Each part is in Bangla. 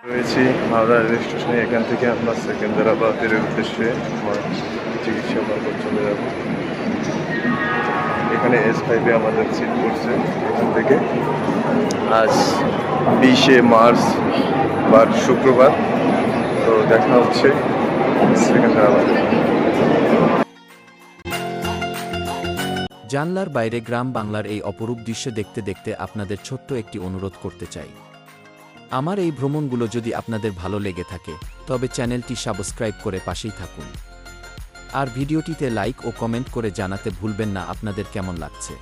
রয়েছি হাওড়া রেল স্টেশনে। এখান থেকে আমরা সেকেন্দ্রাবাদের উদ্দেশ্যে আমার চিকিৎসা পর্বত চলে যাব। এখানে S5-এ আমাদের সিট পড়ছে। এখান থেকে আজ 20শে মার্চ বার শুক্রবার। তো দেখা হচ্ছে সেকেন্দ্রাবাদে। জানলার বাইরে গ্রাম বাংলার এই অপরূপ দৃশ্য দেখতে দেখতে আপনাদের ছোট্ট একটি অনুরোধ করতে চাই। আমার এই ভ্রমণগুলো যদি আপনাদের ভালো লেগে থাকে তবে চ্যানেলটি সাবস্ক্রাইব করে পাশেই থাকুন। আর ভিডিওটিতে লাইক ও কমেন্ট করে জানাতে ভুলবেন না আপনাদের কেমন লাগছে।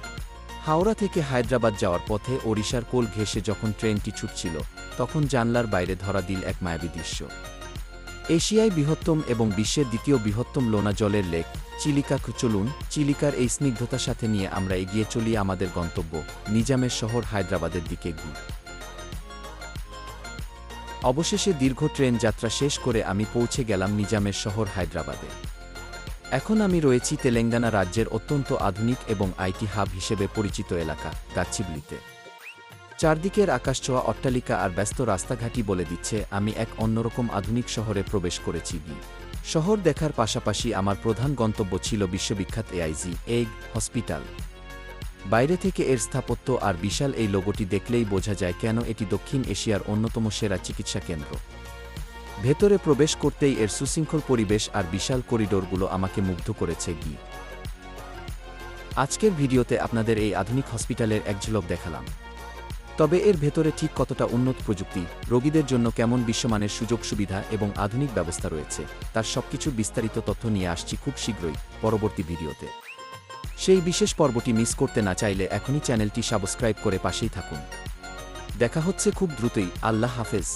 হাওড়া থেকে হায়দ্রাবাদ যাওয়ার পথে ওড়িশার কোল ঘেঁষে যখন ট্রেনটি ছুটছিল তখন জানলার বাইরে ধরা দিল এক মায়াবী দৃশ্য। এশিয়ায় বৃহত্তম এবং বিশ্বের দ্বিতীয় বৃহত্তম লোনা জলের লেক চিলিকা। চলুন চিলিকার এই স্নিগ্ধতার সাথে নিয়ে আমরা এগিয়ে চলি আমাদের গন্তব্য নিজামের শহর হায়দ্রাবাদের দিকে। অবশেষে দীর্ঘ ট্রেন যাত্রা শেষ করে আমি পৌঁছে গেলাম নিজামের শহর হায়দ্রাবাদে। এখন আমি রয়েছি তেলেঙ্গানা রাজ্যের অত্যন্ত আধুনিক এবং আইটি হাব হিসেবে পরিচিত এলাকা গাচিবলিতে। চারদিকের আকাশছোঁয়া অট্টালিকা আর ব্যস্ত রাস্তাঘাটই বলে দিচ্ছে আমি এক অন্যরকম আধুনিক শহরে প্রবেশ করেছি। শহর দেখার পাশাপাশি আমার প্রধান গন্তব্য ছিল বিশ্ববিখ্যাত এআইজি এগ হসপিটাল। বাইরে থেকে এর স্থাপত্য আর বিশাল এই লোগোটি দেখলেই বোঝা যায় কেন এটি দক্ষিণ এশিয়ার অন্যতম সেরা চিকিৎসা কেন্দ্র। ভেতরে প্রবেশ করতেই এর সুশৃঙ্খল পরিবেশ আর বিশাল করিডোরগুলো আমাকে মুগ্ধ করেছে। আজকের ভিডিওতে আপনাদের এই আধুনিক হসপিটালের এক ঝলক দেখালাম। তবে এর ভেতরে ঠিক কতটা উন্নত প্রযুক্তি, রোগীদের জন্য কেমন বিশ্বমানের সুযোগ সুবিধা এবং আধুনিক ব্যবস্থা রয়েছে তার সবকিছুর বিস্তারিত তথ্য নিয়ে আসছি খুব শীঘ্রই পরবর্তী ভিডিওতে। সেই বিশেষ পর্বটি মিস করতে না চাইলে এখনই চ্যানেলটি সাবস্ক্রাইব করে পাশেই থাকুন। দেখা হচ্ছে খুব দ্রুতই। আল্লাহ হাফেজ।